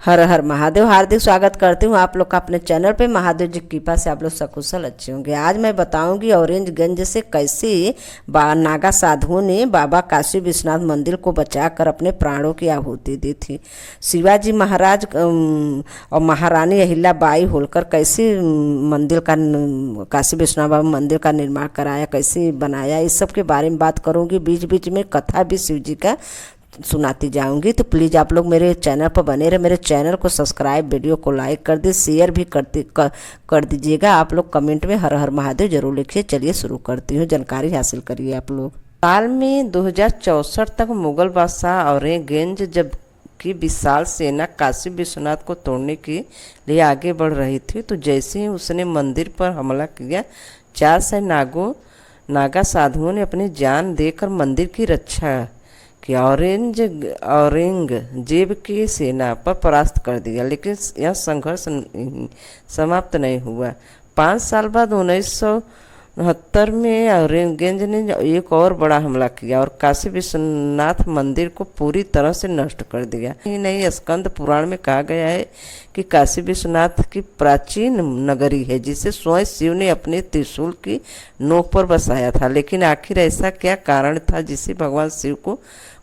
हर हर महादेव। हार्दिक स्वागत करती हूँ आप लोग का अपने चैनल पे। महादेव जी की कृपा से आप लोग सकुशल अच्छे होंगे। आज मैं बताऊंगी औरंगगंज से कैसे नागा साधुओं ने बाबा काशी विश्वनाथ मंदिर को बचाकर अपने प्राणों की आहुति दी थी। शिवाजी महाराज और महारानी अहिल्याबाई होलकर कैसे मंदिर का काशी विश्वनाथ बाबा मंदिर का निर्माण कराया, कैसे बनाया, इस सब के बारे में बात करूँगी। बीच बीच में कथा भी शिव जी का सुनाती जाऊंगी। तो प्लीज़ आप लोग मेरे चैनल पर बने रहे। मेरे चैनल को सब्सक्राइब, वीडियो को लाइक कर दे, शेयर भी कर दीजिएगा। आप लोग कमेंट में हर हर महादेव जरूर लिखिए। चलिए शुरू करती हूँ, जानकारी हासिल करिए आप लोग। साल में 2064 तक मुगल बादशाह औरंगजेब जब की विशाल सेना काशी विश्वनाथ को तोड़ने के लिए आगे बढ़ रही थी, तो जैसे ही उसने मंदिर पर हमला किया, 400 नागा साधुओं ने अपनी जान देकर मंदिर की रक्षा कि औरंगजेब की सेना पर परास्त कर दिया। लेकिन यह संघर्ष समाप्त नहीं हुआ। 5 साल बाद 1969 में औरंगजेब ने एक और बड़ा हमला किया और काशी विश्वनाथ मंदिर को पूरी तरह से नष्ट कर दिया। ही नहीं, स्कंद पुराण में कहा गया है कि काशी विश्वनाथ की प्राचीन नगरी है, जिसे स्वयं शिव ने अपने त्रिशूल की नोक पर बसाया था। लेकिन आखिर ऐसा क्या कारण था जिसे भगवान शिव को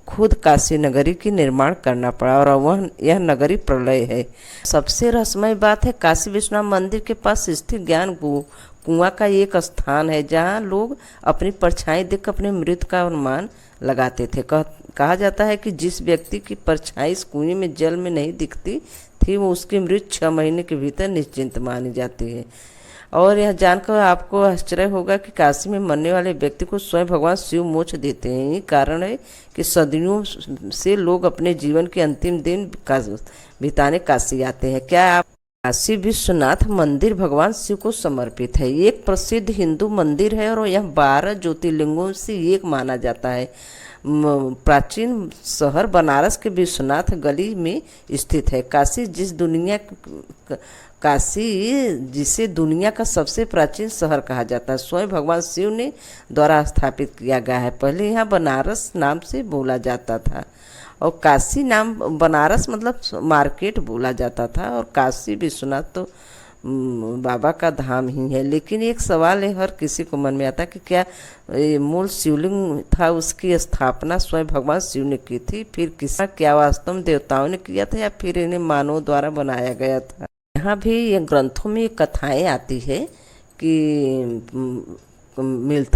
खुद काशी नगरी की निर्माण करना पड़ा, और यह नगरी प्रलय है। सबसे रहस्यमय बात है, काशी विश्वनाथ मंदिर के पास स्थित ज्ञान कुआं का एक स्थान है जहां लोग अपनी परछाई देख अपने मृत्यु का अनुमान लगाते थे। कहा जाता है कि जिस व्यक्ति की परछाई इस कुएं में जल में नहीं दिखती थी, वो उसकी मृत्यु 6 महीने के भीतर निश्चिंत मानी जाती है। और यह जानकर आपको आश्चर्य होगा कि काशी में मरने वाले व्यक्ति को स्वयं भगवान शिव मोक्ष देते हैं। यही कारण है कि सदियों से लोग अपने जीवन के अंतिम दिन बिताने काशी आते हैं। क्या आप काशी विश्वनाथ मंदिर भगवान शिव को समर्पित है। एक प्रसिद्ध हिंदू मंदिर है और यह 12 ज्योतिर्लिंगों से एक माना जाता है। प्राचीन शहर बनारस के विश्वनाथ गली में स्थित है। काशी जिसे दुनिया का सबसे प्राचीन शहर कहा जाता है, स्वयं भगवान शिव ने द्वारा स्थापित किया गया है। पहले यहाँ बनारस नाम से बोला जाता था और काशी नाम बनारस मतलब मार्केट बोला जाता था, और काशी विश्वनाथ तो बाबा का धाम ही है। लेकिन एक सवाल है हर किसी को मन में आता है कि क्या मूल शिवलिंग था, उसकी स्थापना स्वयं भगवान शिव ने की थी, फिर क्या वास्तव में देवताओं ने किया था या फिर इन्हें मानवों द्वारा बनाया गया था। यहाँ भी ये ग्रंथों में कथाएं आती है कि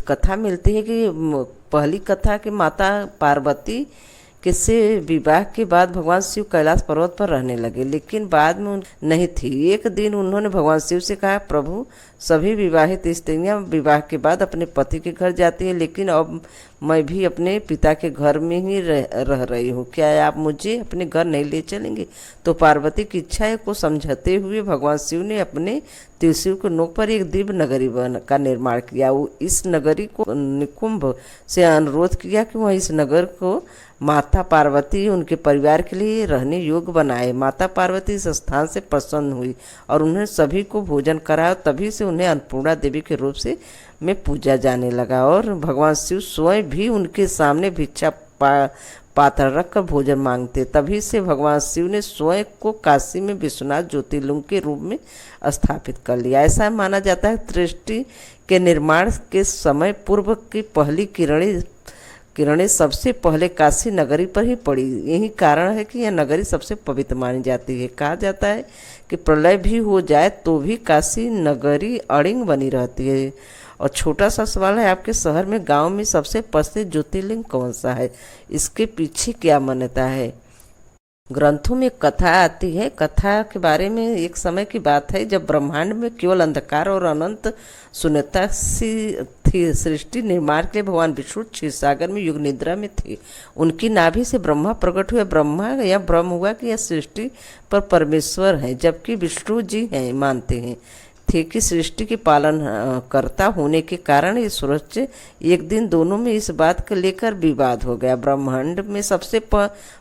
कथा मिलती है कि पहली कथा कि माता पार्वती के से विवाह के बाद भगवान शिव कैलाश पर्वत पर रहने लगे, लेकिन बाद में नहीं थी। एक दिन उन्होंने भगवान शिव से कहा, प्रभु, सभी विवाहित स्त्रियां विवाह के बाद अपने पति के घर जाती है, लेकिन अब मैं भी अपने पिता के घर में ही रह रही हूँ। क्या आप मुझे अपने घर नहीं ले चलेंगे? तो पार्वती की इच्छा को समझते हुए भगवान शिव ने अपने त्रिशूल के नोक पर एक दिव्य नगरी का निर्माण किया। वो इस नगरी को निकुंभ से अनुरोध किया कि वह इस नगर को माता पार्वती उनके परिवार के लिए रहने योग्य बनाए। माता पार्वती इस स्थान से प्रसन्न हुई और उन्हें सभी को भोजन कराया। तभी से उन्हें अन्नपूर्णा देवी के रूप से में पूजा जाने लगा, और भगवान शिव स्वयं भी उनके सामने भिक्षा पात्र रखकर भोजन मांगते। तभी से भगवान शिव ने स्वयं को काशी में विश्वनाथ ज्योतिर्लिंग के रूप में स्थापित कर लिया। ऐसा माना जाता है सृष्टि के निर्माण के समय पूर्व की पहली किरणें सबसे पहले काशी नगरी पर ही पड़ी। यही कारण है कि यह नगरी सबसे पवित्र मानी जाती है। कहा जाता है कि प्रलय भी हो जाए तो भी काशी नगरी अड़िंग बनी रहती है। और छोटा सा सवाल है, आपके शहर में, गांव में सबसे प्रसिद्ध ज्योतिर्लिंग कौन सा है? इसके पीछे क्या मान्यता है? ग्रंथों में कथा आती है। कथा के बारे में एक समय की बात है जब ब्रह्मांड में केवल अंधकार और अनंत शून्यता सी थी। सृष्टि निर्माण के लिए भगवान विष्णु क्षीरसागर में युग निद्रा में थे। उनकी नाभि से ब्रह्मा प्रकट हुए। ब्रह्मा यह भ्रम हुआ कि यह सृष्टि पर परमेश्वर है, जबकि विष्णु जी हैं मानते हैं थे कि सृष्टि के पालन कर्ता होने के कारण ये सोचे एक दिन दोनों में इस बात को लेकर विवाद हो गया। ब्रह्मांड में सबसे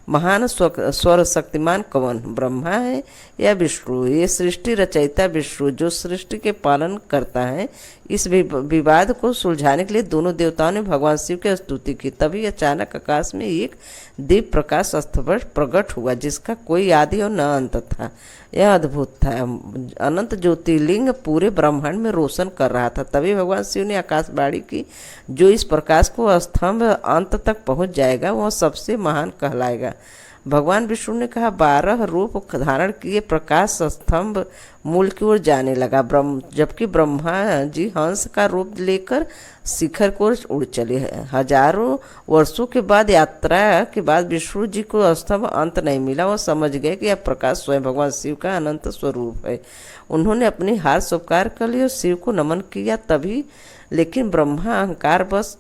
महान स्वर शक्तिमान कौन, ब्रह्मा है या विष्णु? ये सृष्टि रचयिता विष्णु जो सृष्टि के पालन करता है। इस विवाद को सुलझाने के लिए दोनों देवताओं ने भगवान शिव की स्तुति की। तभी अचानक आकाश में एक दिव्य प्रकाश अस्तबल प्रकट हुआ जिसका कोई आदि और न अंत था। यह अद्भुत था। अनंत ज्योतिर्लिंग पूरे ब्रह्मांड में रोशन कर रहा था। तभी भगवान शिव ने आकाशवाणी की, जो इस प्रकाश को स्तंभ अंत तक पहुंच जाएगा वह सबसे महान कहलाएगा। भगवान विष्णु ने कहा, 12 रूप धारण किए प्रकाश स्तंभ मूल की ओर जाने लगा। जबकि ब्रह्मा जी हंस का रूप लेकर शिखर को उड़ चले। हजारों वर्षों के बाद यात्रा के बाद विष्णु जी को स्तंभ अंत नहीं मिला। वह समझ गए कि यह प्रकाश स्वयं भगवान शिव का अनंत स्वरूप है। उन्होंने अपनी हाथ स्वीकार कर ली और शिव को नमन किया। तभी लेकिन ब्रह्मा अहंकार बस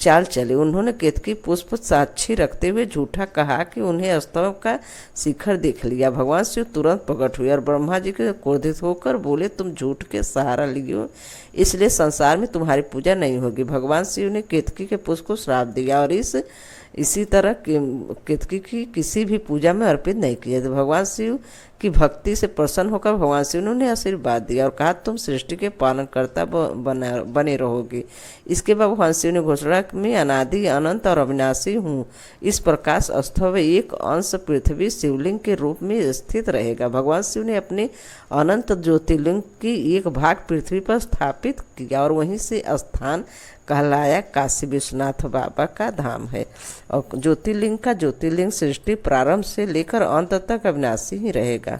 चाल चले। उन्होंने केतकी पुष्प साक्षी रखते हुए झूठा कहा कि उन्हें स्तंभ का शिखर देख लिया। भगवान शिव तुरंत प्रकट हुए और ब्रह्मा जी के क्रोधित होकर बोले, तुम झूठ के सहारा लियो, इसलिए संसार में तुम्हारी पूजा नहीं होगी। भगवान शिव ने केतकी के पुष्प को श्राप दिया और इसी तरह केतकी की किसी भी पूजा में अर्पित नहीं किया। तो भगवान शिव की भक्ति से प्रसन्न होकर भगवान शिव ने उन्हें आशीर्वाद दिया और कहा, तुम सृष्टि के पालनकर्ता बने रहोगे। इसके बाद भगवान शिव ने घोषणा में अनादि अनंत और अविनाशी हूँ। इस प्रकाश स्तंभ एक अंश पृथ्वी शिवलिंग के रूप में स्थित रहेगा। भगवान शिव ने अपने अनंत ज्योतिर्लिंग की एक भाग पृथ्वी पर स्थापित किया और वहीं से स्थान कहलाया काशी विश्वनाथ बाबा का धाम है। और ज्योतिर्लिंग सृष्टि प्रारंभ से लेकर अंत तक अविनाशी ही रहेगा।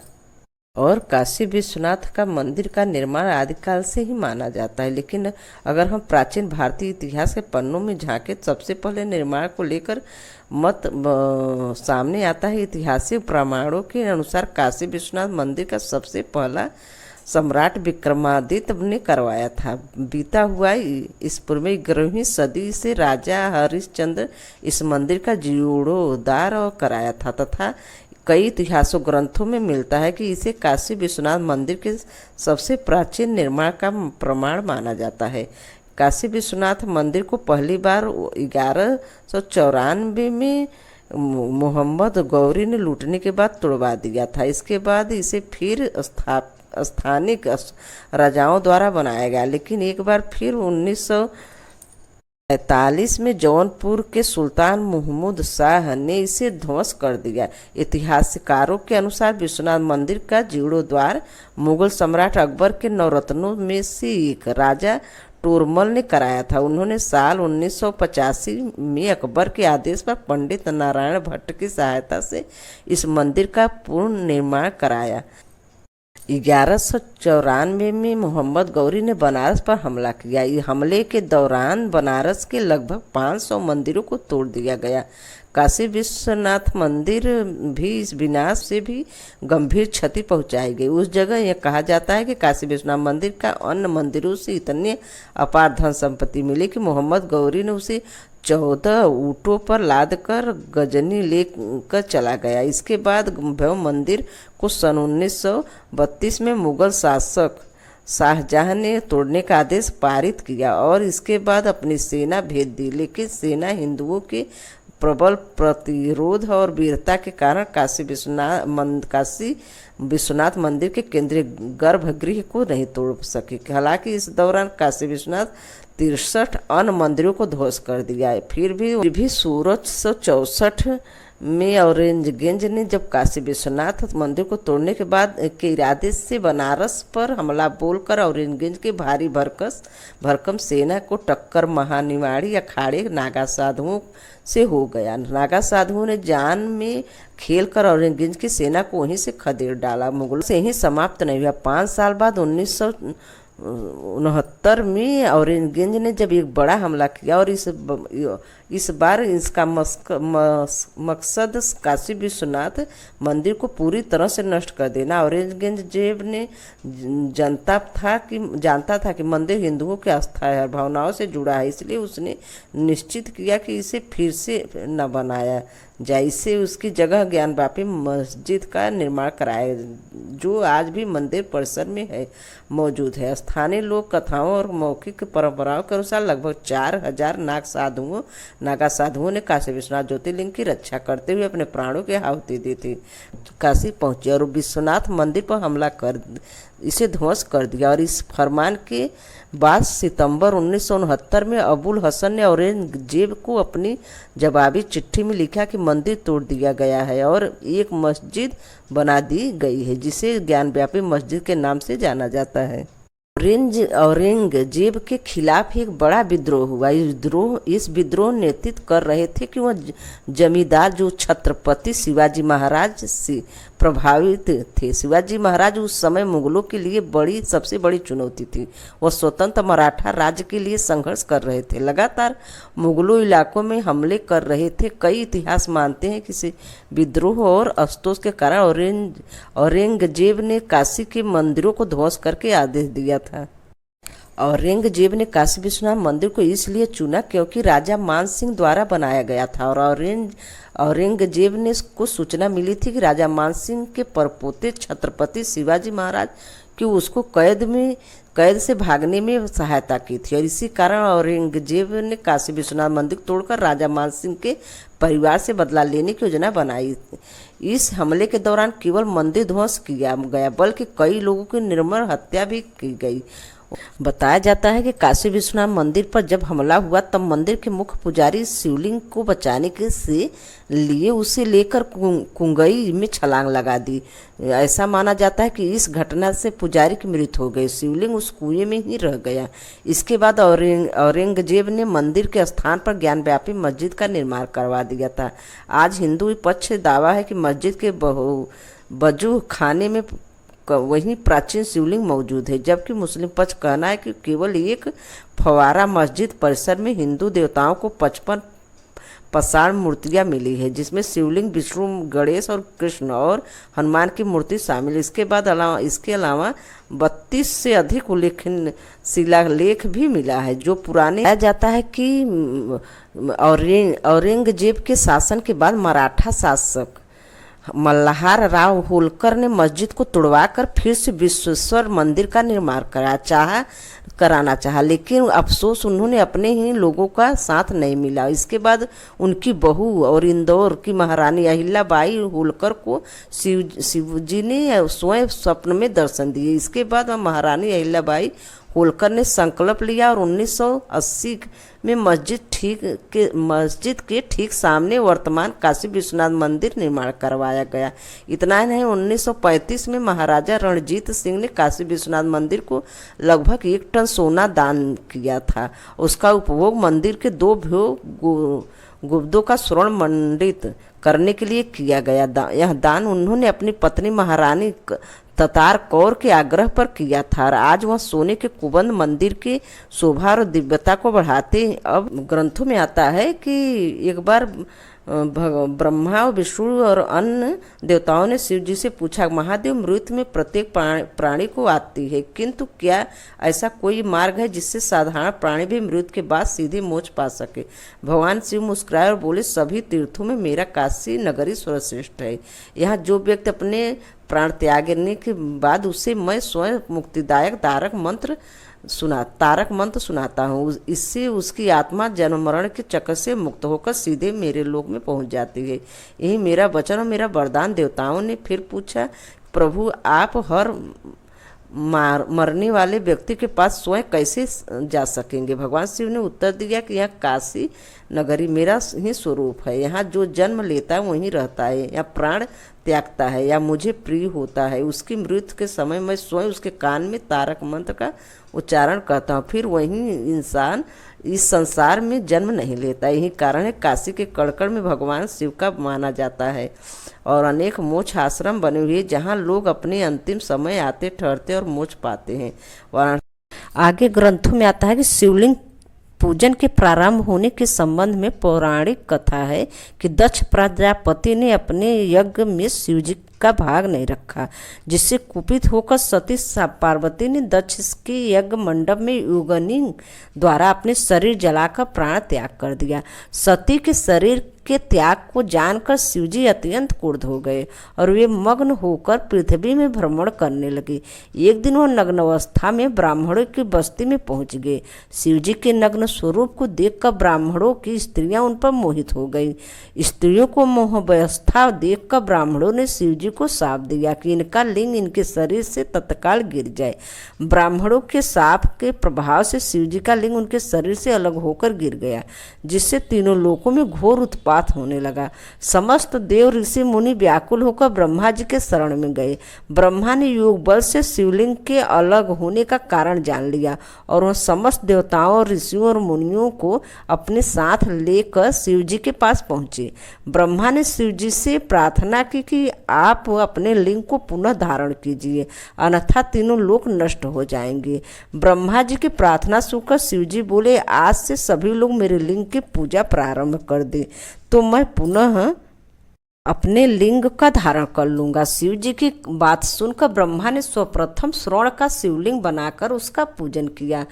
और काशी विश्वनाथ का मंदिर का निर्माण आदिकाल से ही माना जाता है। लेकिन अगर हम प्राचीन भारतीय इतिहास के पन्नों में झांके, सबसे पहले निर्माण को लेकर मत सामने आता है। ऐतिहासिक प्रमाणों के अनुसार काशी विश्वनाथ मंदिर का सबसे पहला सम्राट विक्रमादित्य ने करवाया था। बीता हुआ इस पूर्व में 11वीं सदी से राजा हरिश्चंद्र इस मंदिर का जीर्णोद्धार कराया था तथा कई इतिहासों ग्रंथों में मिलता है कि इसे काशी विश्वनाथ मंदिर के सबसे प्राचीन निर्माण का प्रमाण माना जाता है। काशी विश्वनाथ मंदिर को पहली बार 1194 में मोहम्मद गौरी ने लूटने के बाद तोड़वा दिया था। इसके बाद इसे फिर स्थानिक राजाओं द्वारा बनाया गया, लेकिन एक बार फिर 1945 में जौनपुर के सुल्तान महमूद शाह ने इसे ध्वस्त कर दिया। इतिहासकारों के अनुसार विश्वनाथ मंदिर का जीर्णोद्धार मुगल सम्राट अकबर के नवरत्नों में से एक राजा टोरमल ने कराया था। उन्होंने साल 1985 में अकबर के आदेश पर पंडित नारायण भट्ट की सहायता से इस मंदिर का पूर्ण निर्माण कराया। 1194 में मोहम्मद गौरी ने बनारस पर हमला किया। इस हमले के दौरान बनारस के लगभग 500 मंदिरों को तोड़ दिया गया। काशी विश्वनाथ मंदिर भी इस विनाश से भी गंभीर क्षति पहुंचाई गई। उस जगह यह कहा जाता है कि काशी विश्वनाथ मंदिर का अन्य मंदिरों से इतने अपार धन संपत्ति मिली कि मोहम्मद गौरी ने उसे 14 ऊँटों पर लाद कर गजनी लेकर चला गया। इसके बाद भव्य मंदिर को सन 1932 में मुगल शासक शाहजहां ने तोड़ने का आदेश पारित किया और इसके बाद अपनी सेना भेज दी, लेकिन सेना हिंदुओं के प्रबल प्रतिरोध और वीरता के कारण काशी विश्वनाथ मंदिर के केंद्रीय गर्भगृह को नहीं तोड़ सकी। हालांकि इस दौरान काशी विश्वनाथ 63 अन्य मंदिरों को ध्वस्त कर दिया। फिर भी 1664 में औरंगजेब ने जब काशी विश्वनाथ मंदिर को तोड़ने के बाद के इरादे से बनारस पर हमला बोलकर औरंगजेब के भारी भरकम सेना को टक्कर महानिवाड़ी अखाड़े नागा साधुओं से हो गया। नागा साधुओं ने जान में खेल कर औरंगजेब की सेना को वहीं से खदेड़ डाला। मुगलों से ही समाप्त नहीं हुआ। 5 साल बाद 1969 में औरंगजेब ने जब एक बड़ा हमला किया और इस बार इसका मकसद काशी विश्वनाथ मंदिर को पूरी तरह से नष्ट कर देना। औरंगजेब ने जानता था कि मंदिर हिंदुओं की आस्था है और भावनाओं से जुड़ा है, इसलिए उसने निश्चित किया कि इसे फिर से न बनाया जाए। इससे उसकी जगह ज्ञानवापी मस्जिद का निर्माण कराया, जो आज भी मंदिर परिसर में है मौजूद है। स्थानीय लोक कथाओं और मौखिक परंपराओं के अनुसार लगभग 4000 नागा साधुओं ने काशी विश्वनाथ ज्योतिर्लिंग की रक्षा करते हुए अपने प्राणों की आहुति दी थी। काशी पहुंचे और विश्वनाथ मंदिर पर हमला कर इसे ध्वस्त कर दिया। और इस फरमान के बाद सितंबर 1969 में अबुल हसन ने औरंगजेब को अपनी जवाबी चिट्ठी में लिखा कि मंदिर तोड़ दिया गया है और एक मस्जिद बना दी गई है, जिसे ज्ञानव्यापी मस्जिद के नाम से जाना जाता है। औरंगजेब के खिलाफ एक बड़ा विद्रोह हुआ। इस विद्रोह नेतृत्व कर रहे थे कि वह जमींदार जो छत्रपति शिवाजी महाराज से प्रभावित थे। शिवाजी महाराज उस समय मुगलों के लिए सबसे बड़ी चुनौती थी। वह स्वतंत्र मराठा राज्य के लिए संघर्ष कर रहे थे, लगातार मुगलों इलाकों में हमले कर रहे थे। कई इतिहास मानते हैं कि विद्रोह और असंतोष के कारण औरंगजेब ने काशी के मंदिरों को ध्वस्त करके आदेश दिया था। औरंगजेब ने काशी विश्वनाथ मंदिर को इसलिए चुना क्योंकि राजा मान सिंह द्वारा बनाया गया था और औरंगजेब ने को सूचना मिली थी कि राजा मान सिंह के परपोते छत्रपति शिवाजी महाराज की उसको कैद से भागने में सहायता की थी। और इसी कारण औरंगजेब ने काशी विश्वनाथ मंदिर तोड़कर राजा मान सिंह के परिवार से बदला लेने की योजना बनाई। इस हमले के दौरान केवल मंदिर ध्वस्त किया गया, बल्कि कई लोगों की निर्मम हत्या भी की गई। बताया जाता है कि काशी विश्वनाथ मंदिर पर जब हमला हुआ तब मंदिर के मुख्य पुजारी शिवलिंग को बचाने के लिए उसे लेकर कुंगई में छलांग लगा दी। ऐसा माना जाता है कि इस घटना से पुजारी की मृत्यु हो गई, शिवलिंग उस कुएं में ही रह गया। इसके बाद औरंगजेब ने मंदिर के स्थान पर ज्ञानव्यापी मस्जिद का निर्माण करवा दिया था। आज हिंदू पक्ष दावा है कि मस्जिद के वजू खाने में वहीं प्राचीन शिवलिंग मौजूद है, जबकि मुस्लिम पक्ष कहना है कि केवल एक फवारा मस्जिद परिसर में हिंदू देवताओं को 55 पाषाण मूर्तियां मिली है, जिसमें शिवलिंग, विष्णु, गणेश और कृष्ण और हनुमान की मूर्ति शामिल है। इसके अलावा 32 से अधिक उल्लेखनीय शिलालेख भी मिला है, जो पुराने कहा जाता है कि औरंगजेब के शासन के बाद मराठा शासक मल्हार राव होलकर ने मस्जिद को तुड़वाकर फिर से विश्वेश्वर मंदिर का निर्माण कराना चाहा, लेकिन अफसोस उन्होंने अपने ही लोगों का साथ नहीं मिला। इसके बाद उनकी बहू और इंदौर की महारानी अहिल्याबाई होलकर को शिवजी ने स्वयं स्वप्न में दर्शन दिए। इसके बाद महारानी अहिल्याबाई होलकर ने संकल्प लिया और 1980 में मस्जिद के ठीक सामने वर्तमान काशी विश्वनाथ मंदिर निर्माण करवाया गया। इतना ही नहीं, 1935 में महाराजा रणजीत सिंह ने काशी विश्वनाथ मंदिर को लगभग 1 टन सोना दान किया था। उसका उपभोग मंदिर के 2 गुब्दों का स्वर्ण मंडित करने के लिए किया गया। यह दान उन्होंने अपनी पत्नी महारानी ततार कौर के आग्रह पर किया था। आज वह सोने के कुबंद मंदिर के शोभा और दिव्यता को बढ़ाते। अब ग्रंथों में आता है कि एक बार ब्रह्मा और विष्णु और अन्य देवताओं ने शिव जी से पूछा, महादेव, मृत्यु में प्रत्येक प्राणी को आती है, किंतु क्या ऐसा कोई मार्ग है जिससे साधारण प्राणी भी मृत्यु के बाद सीधे मोक्ष पा सके? भगवान शिव मुस्कुराए और बोले, सभी तीर्थों में मेरा काशी नगरी सर्वश्रेष्ठ है। यहाँ जो व्यक्ति अपने प्राण त्यागने के बाद उसे मैं स्वयं मुक्तिदायक तारक मंत्र सुनाता हूँ। इससे उसकी आत्मा जन्म मरण के चक्कर से मुक्त होकर सीधे मेरे लोक में पहुँच जाती है। यही मेरा वचन और मेरा वरदान। देवताओं ने फिर पूछा, प्रभु, आप हर मरने वाले व्यक्ति के पास स्वयं कैसे जा सकेंगे? भगवान शिव ने उत्तर दिया कि यह काशी नगरी मेरा ही स्वरूप है। यहाँ जो जन्म लेता है वहीं रहता है, या प्राण त्यागता है या मुझे प्रिय होता है, उसकी मृत्यु के समय मैं स्वयं उसके कान में तारक मंत्र का उच्चारण करता हूँ। फिर वही इंसान इस संसार में जन्म नहीं लेता। यही कारण है काशी के कड़कड़ में भगवान शिव का माना जाता है और अनेक मोक्ष आश्रम बने हुए जहाँ लोग अपने अंतिम समय आते ठहरते और मोक्ष पाते हैं। आगे ग्रंथों में आता है कि शिवलिंग पूजन के प्रारंभ होने के संबंध में पौराणिक कथा है कि दक्ष प्रजापति ने अपने यज्ञ में शिवजी का भाग नहीं रखा, जिससे कुपित होकर सती पार्वती ने दक्ष के यज्ञ मंडप में योगिनी द्वारा अपने शरीर जलाकर प्राण त्याग कर दिया। सती के शरीर के त्याग को जानकर शिवजी अत्यंत क्रुद्ध हो गए और वे मग्न होकर पृथ्वी में भ्रमण करने लगे। एक दिन वह नग्न अवस्था में ब्राह्मणों की बस्ती में पहुंच गए। शिवजी के नग्न स्वरूप को देखकर ब्राह्मणों की स्त्रियां उन पर मोहित हो गई। स्त्रियों को मोहावस्था देखकर ब्राह्मणों ने शिवजी को शाप दिया कि इनका लिंग इनके शरीर से तत्काल गिर जाए। ब्राह्मणों के शाप के प्रभाव से शिवजी का लिंग उनके शरीर से अलग होकर गिर गया, जिससे तीनों लोकों में घोर उत्पात होने लगा। समस्त देव ऋषि मुनि व्याकुल होकर ब्रह्मा जी के शरण में गए। ब्रह्मा ने योग बल से शिवलिंग के अलग होने का कारण जान लिया और वह समस्त देवताओं, ऋषियों और मुनियों को अपने साथ लेकर शिवजी के पास पहुंचे। ब्रह्मा ने शिवजी से प्रार्थना की कि आप अपने लिंग को पुनः धारण कीजिए, अन्यथा तीनों लोक नष्ट हो जाएंगे। ब्रह्मा जी की प्रार्थना सुनकर शिवजी बोले, आज से सभी लोग मेरे लिंग की पूजा प्रारंभ कर दे तो मैं पुनः अपने लिंग का धारण कर लूंगा। शिव जी की बात सुनकर ब्रह्मा ने सर्वप्रथम स्वर्ण का शिवलिंग बनाकर उसका पूजन किया।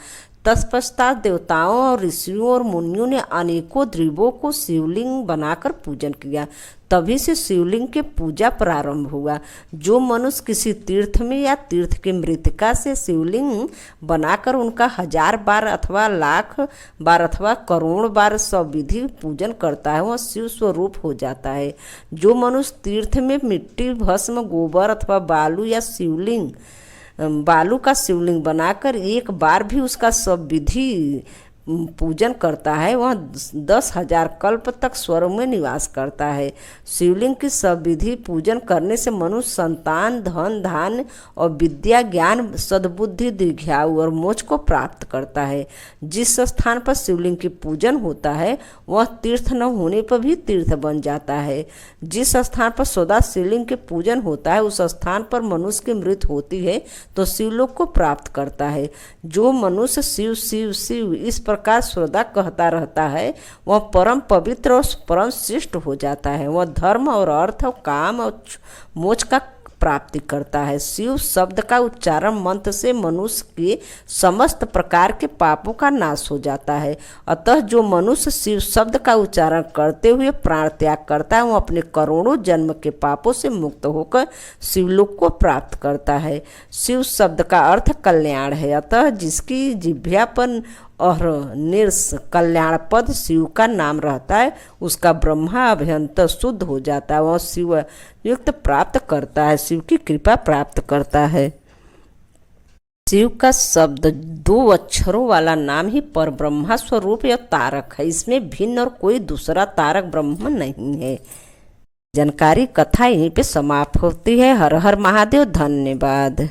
तत्पश्चात देवताओं और ऋषियों और मुनियों ने अनेकों द्वीपों को शिवलिंग बनाकर पूजन किया। तभी से शिवलिंग की पूजा प्रारंभ हुआ। जो मनुष्य किसी तीर्थ में या तीर्थ की मृतिका से शिवलिंग बनाकर उनका 1000 बार अथवा लाख बार अथवा करोड़ बार सविधि पूजन करता है, वह शिव स्वरूप हो जाता है। जो मनुष्य तीर्थ में मिट्टी, भस्म, गोबर अथवा बालू का शिवलिंग बनाकर एक बार भी उसका सब विधि पूजन करता है, वह 10,000 कल्प तक स्वर्ग में निवास करता है। शिवलिंग की सब विधि पूजन करने से मनुष्य संतान, धन, धान्य और विद्या, ज्ञान, सद्बुद्धि, दीर्घायु और मोक्ष को प्राप्त करता है। जिस स्थान पर शिवलिंग की पूजन होता है वह तीर्थ न होने पर भी तीर्थ बन जाता है। जिस स्थान पर सदा शिवलिंग के पूजन होता है उस स्थान पर मनुष्य की मृत्यु होती है तो शिवलोक को प्राप्त करता है। जो मनुष्य शिव शिव शिव इस प्रकार सदा कहता रहता है वह परम पवित्र और परम श्रेष्ठ हो जाता है। वह धर्म और अर्थ और काम और मोक्ष का प्राप्ति करता है। शिव शब्द का उच्चारण मंत्र से मनुष्य के समस्त प्रकार के पापों का नाश हो जाता है। अतः जो मनुष्य शिव शब्द का उच्चारण करते हुए प्राण त्याग करता है वह अपने करोड़ों जन्म के पापों से मुक्त होकर शिवलोक को प्राप्त करता है। शिव शब्द का अर्थ कल्याण है। अतः जिसकी जिह्वा पर निर्स कल्याण पद शिव का नाम रहता है उसका ब्रह्मा अभ्यंतर शुद्ध हो जाता है। वह शिव युक्त प्राप्त करता है, शिव की कृपा प्राप्त करता है। शिव का शब्द 2 अक्षरों वाला नाम ही पर ब्रह्मा स्वरूप या तारक है। इसमें भिन्न और कोई दूसरा तारक ब्रह्म नहीं है। जानकारी कथा यहीं पे समाप्त होती है। हर हर महादेव। धन्यवाद।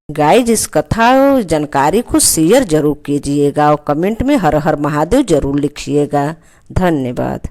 गाइज, इस कथा और जानकारी को शेयर जरूर कीजिएगा और कमेंट में हर हर महादेव जरूर लिखिएगा। धन्यवाद।